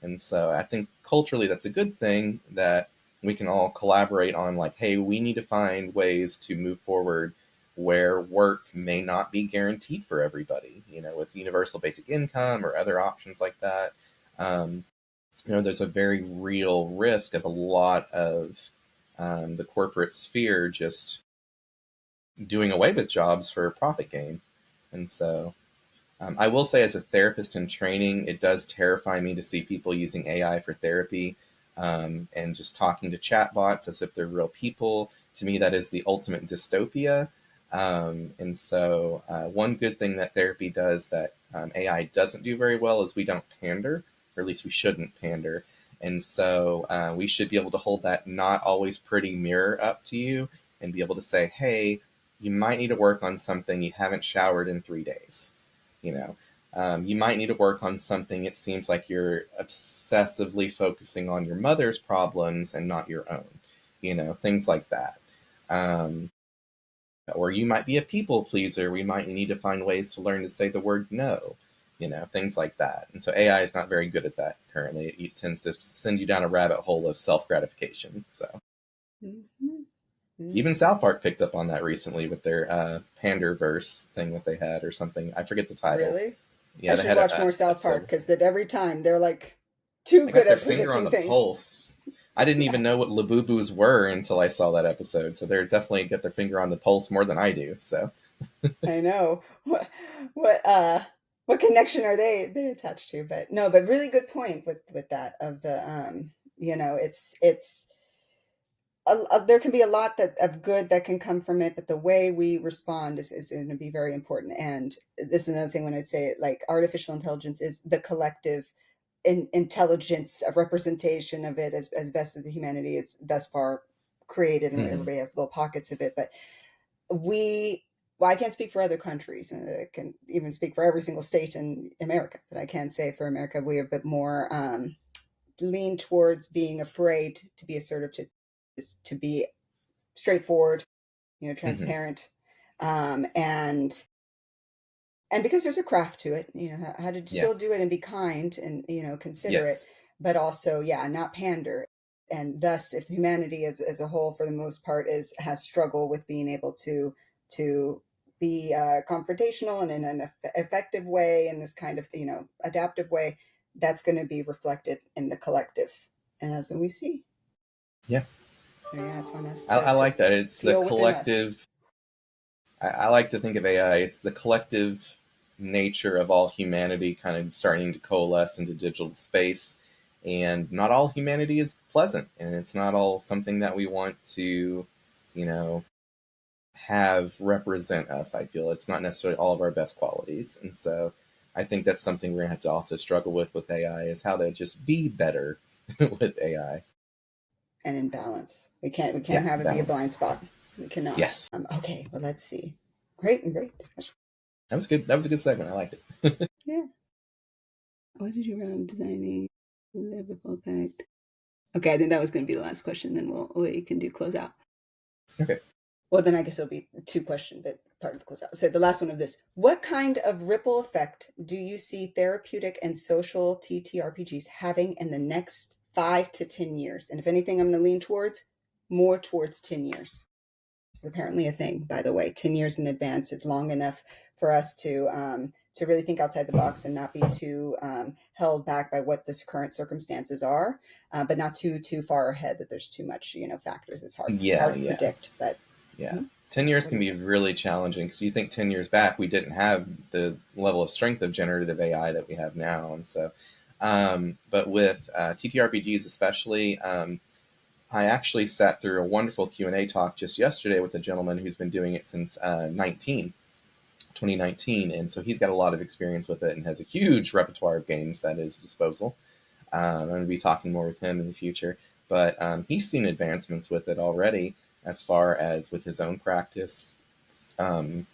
And so I think culturally that's a good thing that we can all collaborate on, like, hey, we need to find ways to move forward where work may not be guaranteed for everybody, with universal basic income or other options like that. Um, there's a very real risk of a lot of the corporate sphere just doing away with jobs for profit gain. And so I will say, as a therapist in training, it does terrify me to see people using AI for therapy, and just talking to chatbots as if they're real people. To me, that is the ultimate dystopia. And so, one good thing that therapy does that AI doesn't do very well is we don't pander, or at least we shouldn't pander. And so, we should be able to hold that not always pretty mirror up to you and be able to say, hey, you might need to work on something. You haven't showered in 3 days. You know, you might need to work on something. It seems like you're obsessively focusing on your mother's problems and not your own. Things like that. Um, or you might be a people pleaser. We might need to find ways to learn to say the word no. Things like that. And so AI is not very good at that currently. It tends to send you down a rabbit hole of self gratification. So Mm-hmm. even South Mm-hmm. Park picked up on that recently with their Panderverse thing that they had, or something. I forget the title. Really? Yeah, I they should had watch a more South Park episode. because that every time they're like too I good got their at finger on predicting the things. pulse. I didn't Yeah, even know what Labubus were until I saw that episode. So they're definitely got their finger on the pulse more than I do. So I know. What what connection are they attached to? But no, but really good point with that of the it's there can be a lot that of good that can come from it, but the way we respond is going to be very important. And this is another thing when I say it, like artificial intelligence is the collective intelligence of representation of it as best as the humanity is thus far created, and mhm. everybody has little pockets of it. But we well, I can't speak for other countries, and I can even speak for every single state in America, but I can say for America we are a bit more lean towards being afraid to be assertive, to be straightforward, Mhm. transparent, um, and and because there's a craft to it, how to Yeah. still do it and be kind and considerate, Yes. but also, yeah, not pander. And thus, if humanity as a whole, for the most part, is has struggled with being able to be confrontational and in an effective way, in this kind of adaptive way, that's going to be reflected in the collective, and as we see. Yeah. So yeah, it's on us I to like that. It's the feel within us. collective. I like to think of AI. It's the collective nature of all humanity kind of starting to coalesce into digital space. And not all humanity is pleasant, and it's not all something that we want to, you know, have represent us. I feel it's not necessarily all of our best qualities. And so I think that's something we're going to have to also struggle with AI is how to just be better with AI. And in balance. We can't Yeah, have it be a balance. blind spot. We cannot. Yes. Okay, well, let's see. Great discussion. That was good. That was a good segment. I liked it. Yeah. What did you run designing the pact? Okay, I think that was going to be the last question. Then we can do close out. Okay. Well, then I guess it'll be two questions, but part of the close out. So the last one of this: what kind of ripple effect do you see therapeutic and social TTRPGs having in the next 5 to 10 years? And if anything, I'm going to lean towards more towards 10 years. It's apparently a thing, by the way. 10 years in advance is long enough for us to really think outside the box and not be too held back by what the current circumstances are, but not too far ahead that there's too much factors. It's Yeah, hard to yeah, predict, but yeah. 10 years what do can you be think? really challenging because you think 10 years back we didn't have the level of strength of generative AI that we have now. And so, but with TTRPGs especially, I actually sat through a wonderful Q&A talk just yesterday with a gentleman who's been doing it since 2019, and so he's got a lot of experience with it and has a huge repertoire of games at his disposal. I'm going to be talking more with him in the future, but he's seen advancements with it already as far as with his own practice, um,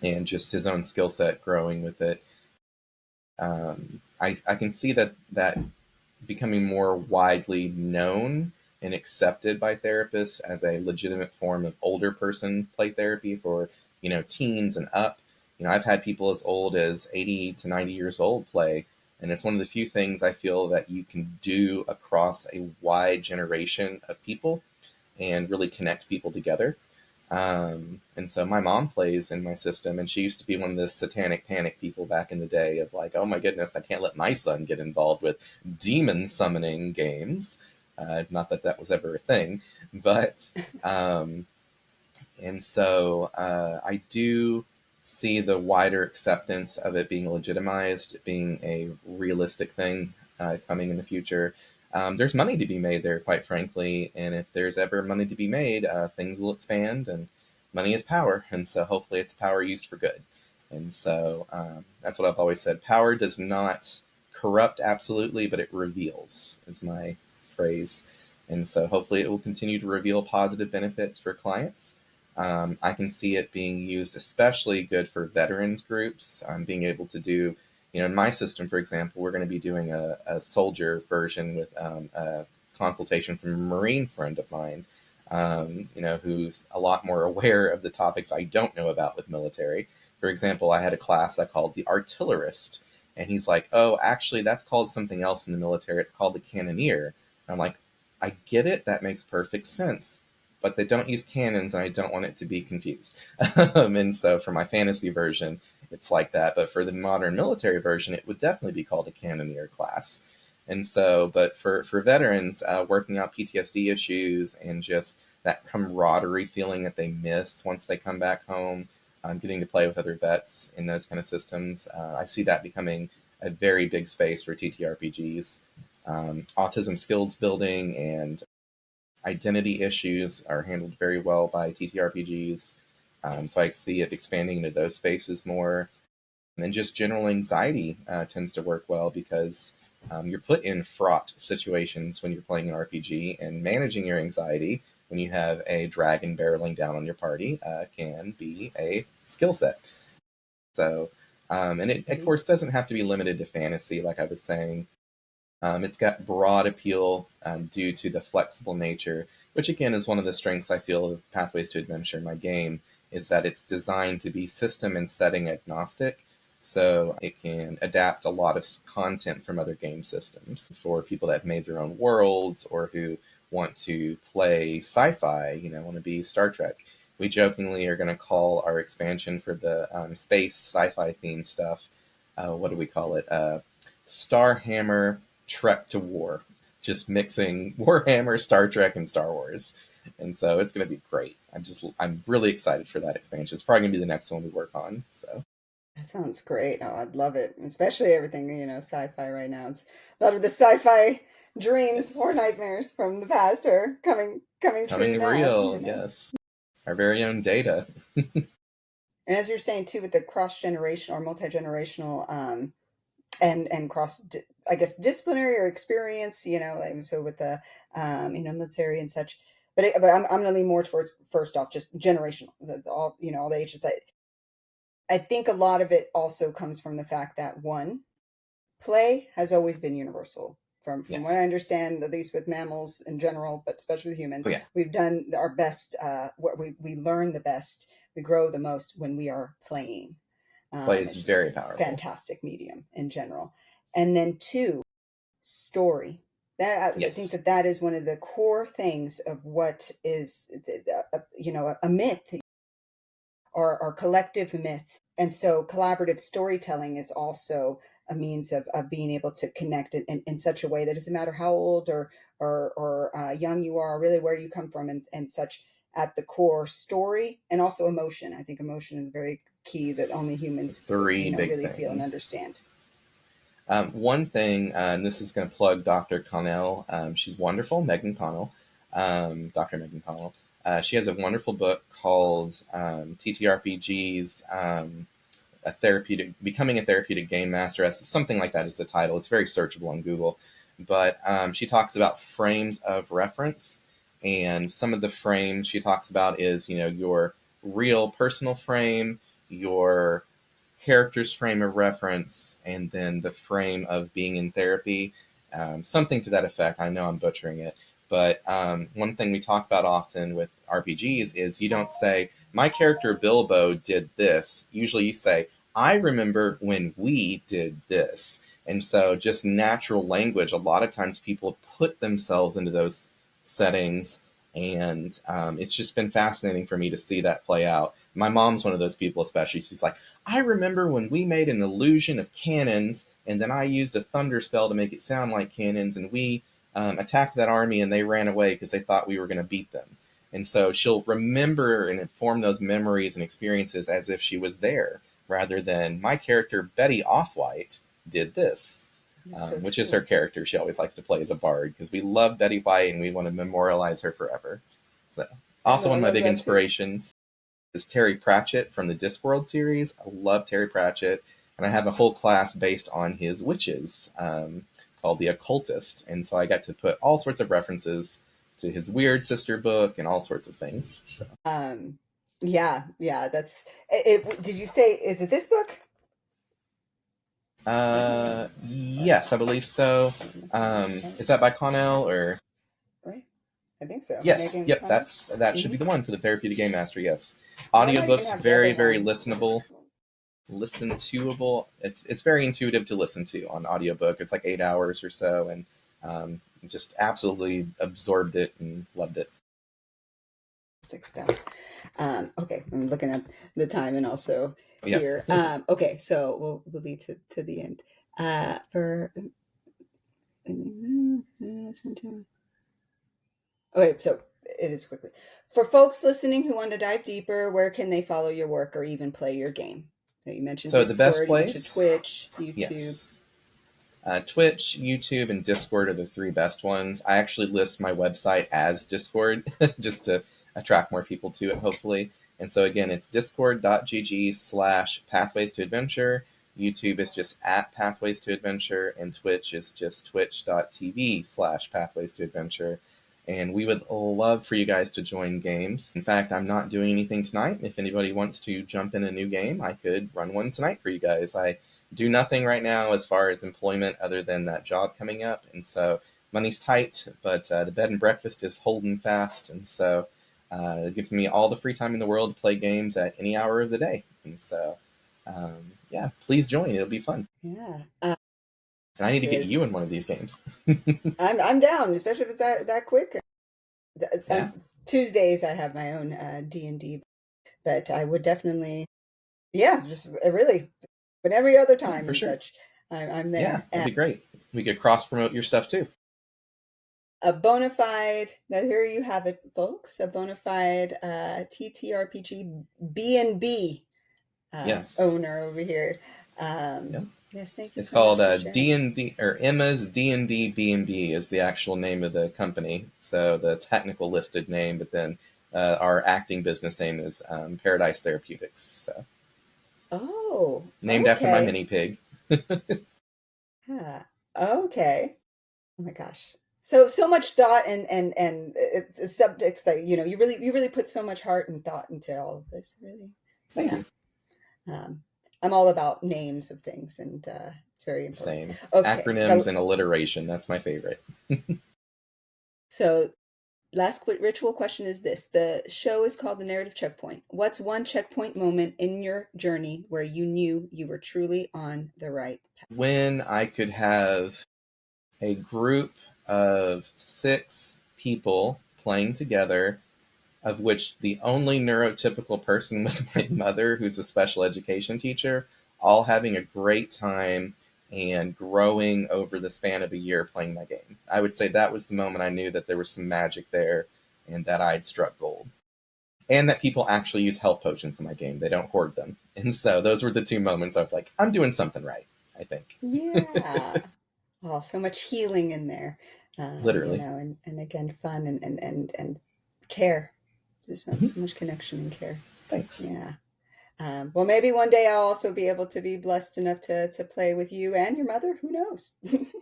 and just his own skill set growing with it. I can see that becoming more widely known and accepted by therapists as a legitimate form of older person play therapy for teens and up. I've had people as old as 80 to 90 years old play, and it's one of the few things I feel that you can do across a wide generation of people and really connect people together. And so my mom plays in my system, and she used to be one of the satanic panic people back in the day of like, oh my goodness, I can't let my son get involved with demon summoning games. Not that that was ever a thing, but um, and so I do see the wider acceptance of it being legitimized, being a realistic thing coming in the future. There's money to be made there, quite frankly, and if there's ever money to be made, things will expand, and money is power, and so hopefully it's power used for good. And so that's what I've always said. Power does not corrupt absolutely, but it reveals, is my phrase. And so hopefully it will continue to reveal positive benefits for clients. I can see it being used especially good for veterans groups, being able to do, in my system, for example, we're going to be doing a soldier version with a consultation from a Marine friend of mine, who's a lot more aware of the topics I don't know about with military. For example, I had a class I called the artillerist, and he's like, oh, actually, that's called something else in the military. It's called the cannoneer. And I'm like, I get it. That makes perfect sense, but they don't use cannons, and I don't want it to be confused. And so for my fantasy version, it's like that. But for the modern military version, it would definitely be called a cannoneer class. And so, but for veterans, working out PTSD issues and just that camaraderie feeling that they miss once they come back home, getting to play with other vets in those kind of systems, I see that becoming a very big space for TTRPGs. Autism skills building and identity issues are handled very well by TTRPGs. So I see it expanding into those spaces more. And then just general anxiety tends to work well because you're put in fraught situations when you're playing an RPG, and managing your anxiety when you have a dragon barreling down on your party can be a skill set. So, and it, of Indeed. course, doesn't have to be limited to fantasy, like I was saying. It's got broad appeal due to the flexible nature, which again is one of the strengths I feel of Pathways to Adventure in my game, is that it's designed to be system and setting agnostic. So it can adapt a lot of content from other game systems for people that have made their own worlds or who want to play sci-fi, want to be Star Trek. We jokingly are going to call our expansion for the space sci-fi themed stuff, what do we call it? Starhammer Trek to War, just mixing Warhammer, Star Trek, and Star Wars. And so it's going to be great. I'm really excited for that expansion. It's probably going to be the next one we work on. So That sounds great. Oh, I'd love it. Especially everything, sci-fi right now. It's a lot of the sci-fi dreams or yes, nightmares from the past are coming true coming now. real. Yes, our very own Data. And as you're saying too, with the cross-generational or multi-generational and cross, I guess, disciplinary or experience, and so with the military and such. But I'm going to lean more towards, first off, just generational, all the ages. That I think a lot of it also comes from the fact that, one, play has always been universal. From what Yes. I understand, at least with mammals in general, but especially with Oh humans, yeah. we've done our best. What we learn the best, we grow the most when we are playing. Play is It's just very powerful. fantastic medium in general. And then two, story. That I think Yes. that is one of the core things of what is a myth or collective myth. And so collaborative storytelling is also a means of being able to connect in such a way that doesn't matter how old or young you are, really where you come from and such. At the core, story and also emotion. I think emotion is very key that only humans Three big really feel and things. understand. One thing, and this is going to plug Dr. Connell. She's wonderful, Megan Connell, Dr. Megan Connell. She has a wonderful book called TTRPGs, a therapeutic, becoming a therapeutic game master. Something like that is the title. It's very searchable on Google. But she talks about frames of reference, and some of the frames she talks about is your real personal frame, your character's frame of reference, and then the frame of being in therapy, something to that effect. I know I'm butchering it, but one thing we talk about often with RPGs is you don't say, my character Bilbo did this. Usually you say, I remember when we did this. And so just natural language, a lot of times people put themselves into those settings, and it's just been fascinating for me to see that play out. My mom's one of those people, especially. She's like, I remember when we made an illusion of cannons, and then I used a thunder spell to make it sound like cannons, and we attacked that army, and they ran away because they thought we were going to beat them. And so she'll remember and inform those memories and experiences as if she was there, rather than my character Betty Offwhite did this, It's so which is her true. character she always likes to play as a bard because we love Betty White and we want to memorialize her forever. So, And also, I one of my love big that too. inspirations is Terry Pratchett from the Discworld series. I love Terry Pratchett, and I have a whole class based on his witches called the Occultist, and so I got to put all sorts of references to his weird sister book and all sorts of things. So, Yeah, that's it. Did you say, is it this book? yes, I believe so. Is that by Connell or? Right? I think so. Yes, Megan yep, Connell. that should Mm-hmm. be the one for the Therapeutic Game Master. Yes, And I might even audiobooks have the other very very one. listenable, listen toable. It's very intuitive to listen to on audiobook. It's like 8 hours or so, and just absolutely absorbed it and loved it. Stuff. Okay, I'm looking at the time and also Yeah. here. Okay, so we'll lead to the end. For okay, so it is quickly for folks listening who want to dive deeper. Where can they follow your work or even play your game? So you mentioned So the best Discord, you mentioned place, Twitch, YouTube. yes. Twitch, YouTube, and Discord are the three best ones. I actually list my website as Discord just to attract more people to it, hopefully. And so again, it's discord.gg/pathways to adventure. YouTube is just at Pathways to Adventure, and Twitch is just twitch.tv/pathways to adventure. And we would love for you guys to join games. In fact, I'm not doing anything tonight. If anybody wants to jump in a new game, I could run one tonight for you guys. I do nothing right now as far as employment other than that job coming up. And so money's tight, but the bed and breakfast is holding fast. And so it gives me all the free time in the world to play games at any hour of the day. And so, yeah, please join. It'll be fun. Yeah. And I need to get Good. you in one of these games. I'm down, especially if it's that quick. Yeah. Tuesdays I have my own D&D, but I would definitely, yeah, just really, but every other Yeah, time for and sure. such, I'm Yeah, there. that'd be great. We could cross promote your stuff too. A bona fide, now here you have it, folks, a bona fide TTRPG B&B Yes. owner over here. Yeah. Yes, thank you It's so much called for D sharing. and D, or Emma's D&D B&B is the actual name of the company. So the technical listed name, but then our acting business name is Paradice Therapeutics. So Oh, named after my okay. mini pig. Yeah. Okay. Oh my gosh. So much thought and it's subjects that you really put so much heart and thought into all of this. Really, Thank yeah. you. Um, I'm all about names of things, and it's very important. Same. Okay. Acronyms and alliteration. That's my favorite. So last ritual question is this: the show is called the Narrative Checkpoint. What's one checkpoint moment in your journey where you knew you were truly on the right path? When I could have a group of 6 people playing together, of which the only neurotypical person was my mother, who's a special education teacher, all having a great time and growing over the span of a year playing my game. I would say that was the moment I knew that there was some magic there and that I'd struck gold. And that people actually use health potions in my game. They don't hoard them. And so those were the 2 moments I was like, I'm doing something right, I think. Yeah. Oh, so much healing in there, Literally. and again, fun and care. There's Mhm. so much connection and care. Thanks. Yeah. Well, maybe one day I'll also be able to be blessed enough to play with you and your mother. Who knows?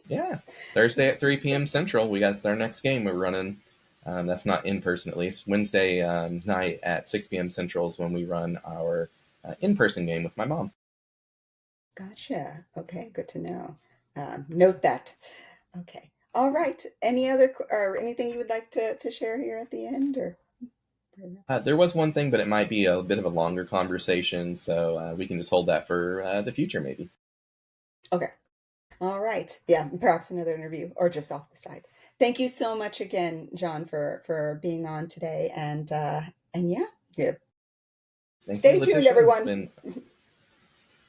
Yeah. Thursday at 3 p.m. Central, we got our next game we're running. That's not in person, at least. Wednesday night at 6 p.m. Central is when we run our in person game with my mom. Gotcha. Okay, good to know. Note that. Okay. All right. Any other or anything you would like to share here at the end, or? There was one thing, but it might be a bit of a longer conversation, so we can just hold that for the future, maybe. Okay. All right. Yeah, perhaps another interview or just off the side. Thank you so much again, Jon, for being on today, and yeah, yeah. Thank you, Stay tuned, Leticia. It's everyone. been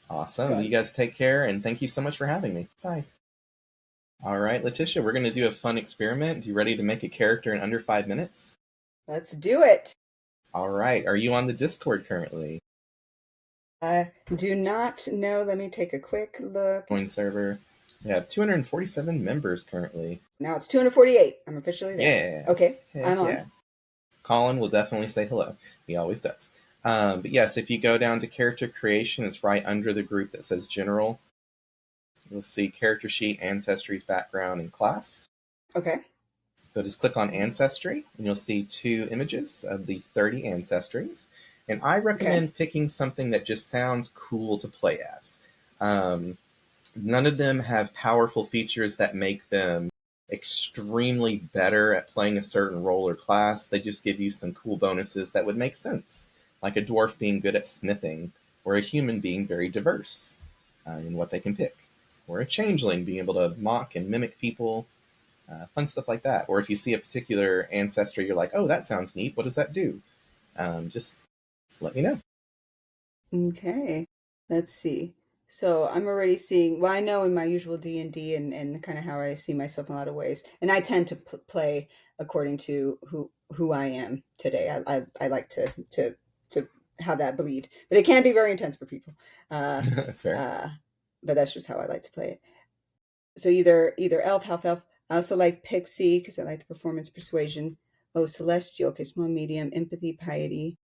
awesome. You Good. guys take care, and thank you so much for having me. Bye. All right, Leticia, we're going to do a fun experiment. You ready to make a character in under 5 minutes? Let's do it. All right. Are you on the Discord currently? I do not know. Let me take a quick look. Join server. We have 247 members currently. Now it's 248. I'm officially there. Yeah. Okay, I'm Heck on. yeah. Colin will definitely say hello. He always does. But yes, if you go down to character creation, it's right under the group that says general. You'll see character sheet, ancestries, background, and class. Okay. So just click on Ancestry, and you'll see 2 images of the 30 ancestries. And I Okay. recommend picking something that just sounds cool to play as. None of them have powerful features that make them extremely better at playing a certain role or class. They just give you some cool bonuses that would make sense, like a dwarf being good at smithing, or a human being very diverse in what they can pick, or a changeling being able to mock and mimic people, fun stuff like that. Or if you see a particular ancestry, you're like, oh, that sounds neat. What does that do? just let me know. Okay, let's see. So I'm already seeing. Well, I know in my usual D&D and kind of how I see myself in a lot of ways, and I tend to play according to who I am today. I like to have that bleed, but it can be very intense for people. Uh, Fair. uh, but that's just how I like to play it. So either elf, half elf. I also like pixie because I like the performance persuasion. Oh, celestial. Okay, small, medium, empathy, piety.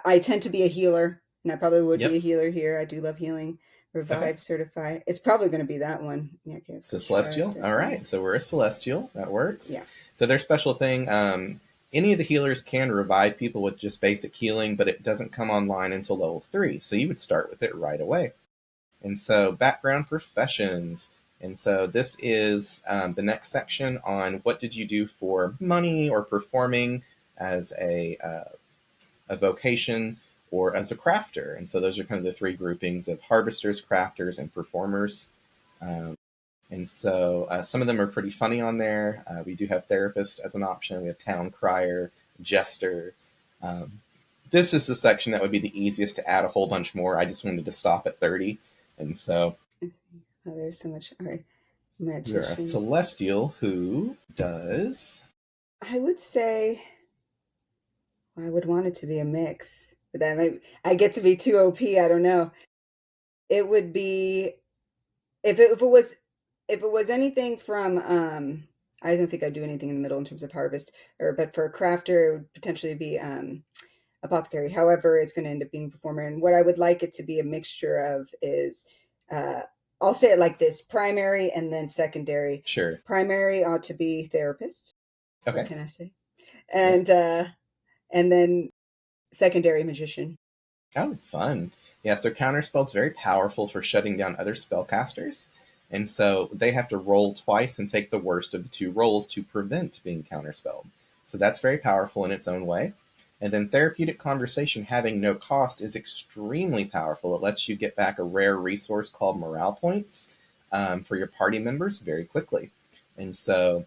I tend to be a healer, and I probably would be Yep. a healer here. I do love healing. Okay. Revive, certify. It's probably going to be that one. Yeah, okay, let's So go try it. celestial. All right. So we're a celestial. That works. Yeah. So their special thing. Any of the healers can revive people with just basic healing, but it doesn't come online until level 3. So you would start with it right away. And so background professions. And so this is the next section on what did you do for money or performing as a vocation or as a crafter. And so those are kind of the three groupings of harvesters, crafters, and performers. Um, and so some of them are pretty funny on there. We do have therapist as an option. We have town crier, jester. Um, this is the section that would be the easiest to add a whole bunch more. I just wanted to stop at 30. And so Oh, there's so much. All right. we are a Magician. celestial who does. I would say I would want it to be a mix, but that might I get to be too OP. I don't know. It would be if it was anything from I don't think I'd do anything in the middle in terms of harvest or but for a crafter it would potentially be apothecary. However, it's going to end up being performer. And what I would like it to be a mixture of is, uh, I'll say it like this: primary and then secondary. Sure. Primary ought to be therapist. What Okay. can I say? Yeah. And then secondary magician. Oh, fun. Yeah, so Counterspell's very powerful for shutting down other spellcasters. And so they have to roll twice and take the worst of the two rolls to prevent being counterspelled. So that's very powerful in its own way. And then Therapeutic Conversation having no cost is extremely powerful. It lets you get back a rare resource called morale points for your party members very quickly. And so,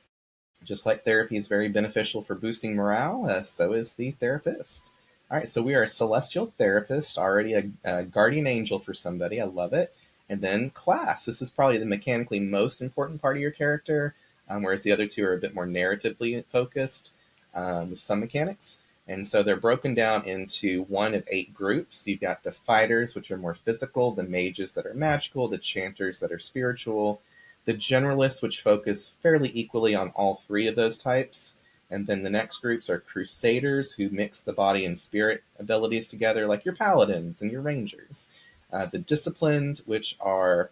just like therapy is very beneficial for boosting morale, so is the therapist. All right, so we are a celestial therapist, already a guardian angel for somebody. I love it. And then class. This is probably the mechanically most important part of your character, whereas the other two are a bit more narratively focused with some mechanics. And so they're broken down into one of 8 groups. You've got the fighters, which are more physical, the mages that are magical, the chanters that are spiritual, the generalists, which focus fairly equally on all 3 of those types. And then the next groups are crusaders, who mix the body and spirit abilities together, like your paladins and your rangers. The disciplined, which are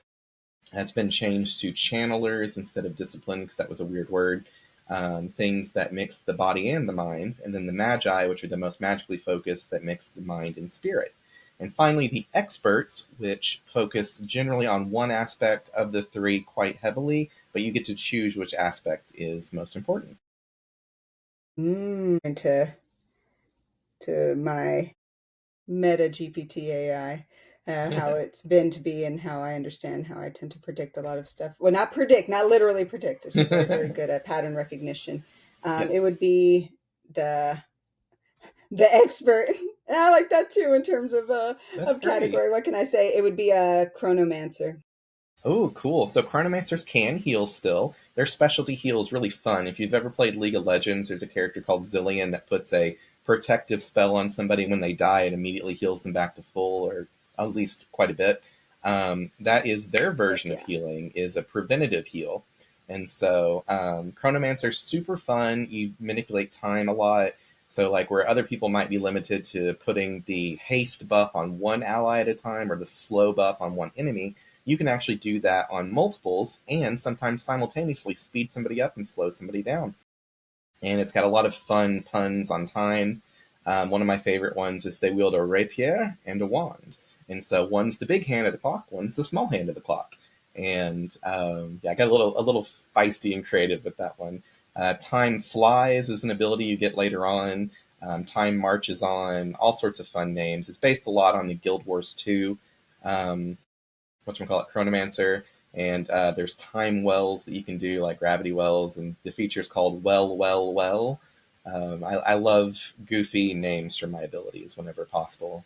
has been changed to channelers instead of discipline because that was a weird word. Things that mix the body and the mind, and then the magi, which are the most magically focused, that mix the mind and spirit. And finally, the experts, which focus generally on one aspect of the 3 quite heavily, but you get to choose which aspect is most important. Into to my meta GPT AI, how it's been to be and how I understand how I tend to predict a lot of stuff. Well, not predict, not literally predict. It's just very, very good at pattern recognition. It Yes, would be the the expert. And I like that too in terms that's of great. category. What can I say? It would be a chronomancer. Oh, cool. So Chronomancers can heal still. Their specialty heal is really fun. If you've ever played League of Legends, there's a character called Zillion that puts a protective spell on somebody. When they die, it immediately heals them back to full, or at least quite a bit. That is their Heck version of yeah. healing, is a preventative heal. And so Chronomancer's super fun. You manipulate time a lot. So, like, where other people might be limited to putting the haste buff on one ally at a time or the slow buff on one enemy, you can actually do that on multiples and sometimes simultaneously speed somebody up and slow somebody down. And it's got a lot of fun puns on time. One of my favorite ones is they wield a rapier and a wand. And so one's the big hand of the clock, one's the small hand of the clock. And yeah, I got a little feisty and creative with that one. Time flies is an ability you get later on. Time marches on, all sorts of fun names. It's based a lot on the Guild Wars 2 whatchamacallit, Chronomancer, and there's time wells that you can do, like gravity wells, and the feature is called Well. I love goofy names for my abilities whenever possible.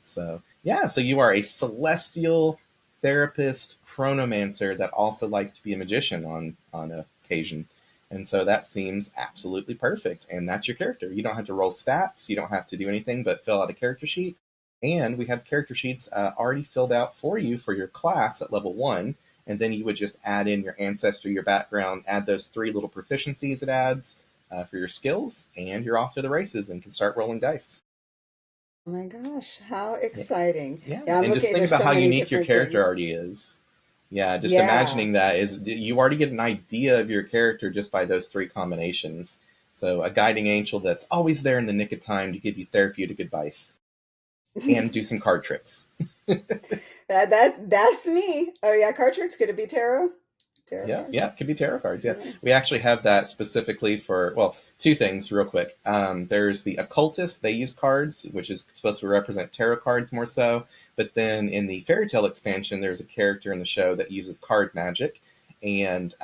So yeah, so you are a celestial therapist chronomancer that also likes to be a magician on occasion. And so that seems absolutely perfect. And that's your character. You don't have to roll stats. You don't have to do anything but fill out a character sheet. And we have character sheets already filled out for you for your class at level 1. And then you would just add in your ancestry, your background, add those 3 little proficiencies it adds for your skills, and you're off to the races and can start rolling dice. Oh my gosh, how Yeah. exciting. Yeah. Yeah, I'm And just looking, think there's about so how many unique your different character things. already is. Yeah, just Yeah. imagining that is you already get an idea of your character just by those 3 combinations. So a guiding angel that's always there in the nick of time to give you therapeutic advice and do some card tricks. That's me. Oh yeah, card tricks. Could it be tarot? Tarot Yeah, cards? yeah, it could be tarot cards. Yeah, Yeah. we actually have that specifically for, well, 2 things real quick. There's the occultists; they use cards, which is supposed to represent tarot cards more so. But then in the fairy tale expansion, there's a character in the show that uses card magic, and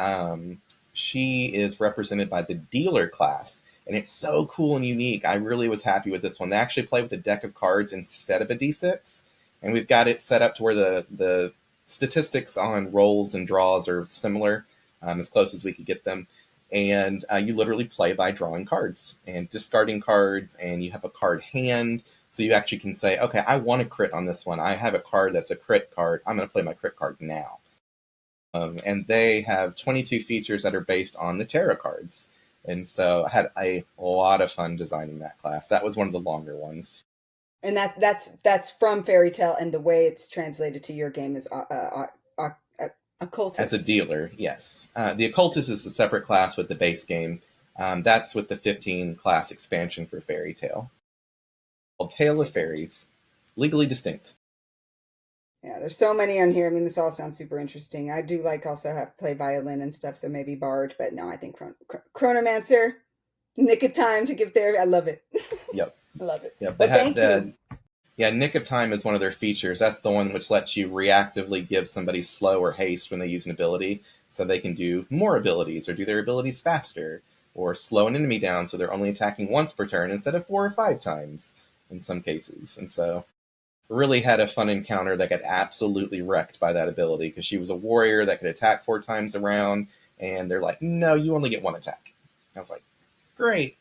she is represented by the dealer class, and it's so cool and unique. I really was happy with this one. They actually play with a deck of cards instead of a d6, and we've got it set up to where the statistics on rolls and draws are similar, as close as we could get them. And you literally play by drawing cards and discarding cards, and you have a card hand. So you actually can say, okay, I want to crit on this one. I have a card that's a crit card. I'm going to play my crit card now. And they have 22 features that are based on the tarot cards. And so I had a lot of fun designing that class. That was one of the longer ones. And that's from fairy tale, and the way it's translated to your game is As a occultist. dealer, yes. The Occultist is a separate class with the base game. That's with the 15 class expansion for Fairy Tale. Called Tale of Okay, gotcha. Fairies. Legally distinct. Yeah, there's so many on here. I mean, this all sounds super interesting. I do like also have play violin and stuff, so maybe bard, but no, I think chronomancer, nick of time to give therapy. I love it. Yep. I love it. Yep. They Well, have thank you. the Yeah, Nick of Time is one of their features. That's the one which lets you reactively give somebody slow or haste when they use an ability, so they can do more abilities or do their abilities faster, or slow an enemy down so they're only attacking once per turn instead of 4 or 5 times in some cases. And so really had a fun encounter that got absolutely wrecked by that ability because she was a warrior that could attack 4 times around, and they're like, no, you only get 1 attack. I was like, great.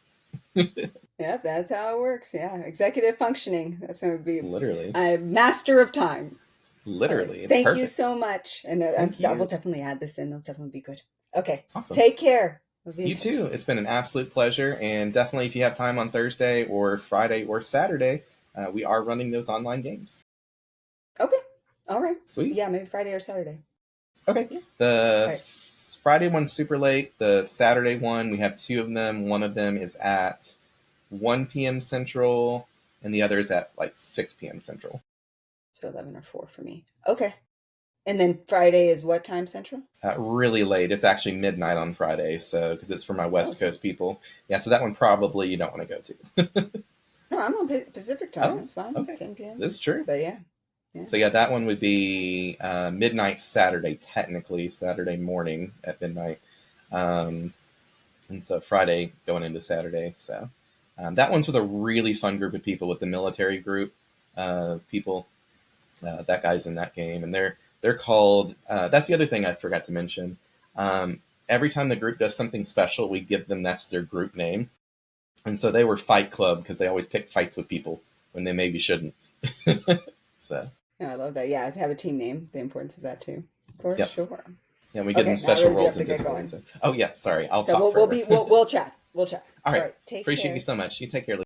Yep, that's how it works. Yeah, executive functioning. That's going to be Literally. a master of time. All right. Literally. It's Thank you perfect. so much. And Thank I will you. definitely add this in. It'll definitely be good. Okay. Awesome. Take care. We'll be in You touch. too. It's been an absolute pleasure. And definitely, if you have time on Thursday or Friday or Saturday, we are running those online games. Okay. All right. Sweet. Yeah, maybe Friday or Saturday. Okay. Yeah. The All right. Friday one's super late. The Saturday one, we have 2 of them. One of them is at 1 p.m. Central, and the other is at like 6 p.m. Central. So 11 or 4 for me. Okay. And then Friday is what time central? Really late. It's actually midnight on Friday, so because it's for my Oh, West so Coast people. Yeah, so that one probably you don't want to go to. no, I'm on Pacific time. Oh, That's fine. okay. 10 p.m. This is true. But yeah. Yeah. So yeah, that one would be midnight Saturday, technically Saturday morning at midnight, um, and so Friday going into Saturday. So that one's with a really fun group of people with the military group people. That guy's in that game, and they're called. That's the other thing I forgot to mention. Every time the group does something special, we give them that's their group name, and so they were Fight Club because they always pick fights with people when they maybe shouldn't. So. No, I love that. Yeah, to have a team name, the importance of that too. For Yep. sure. Yeah, we give them Okay, now I special really do roles have in to get Discord. going. So. Oh yeah, sorry, I'll So talk we'll forever. be we'll chat. We'll chat. All All right, right. Take appreciate you care. so much. You take care.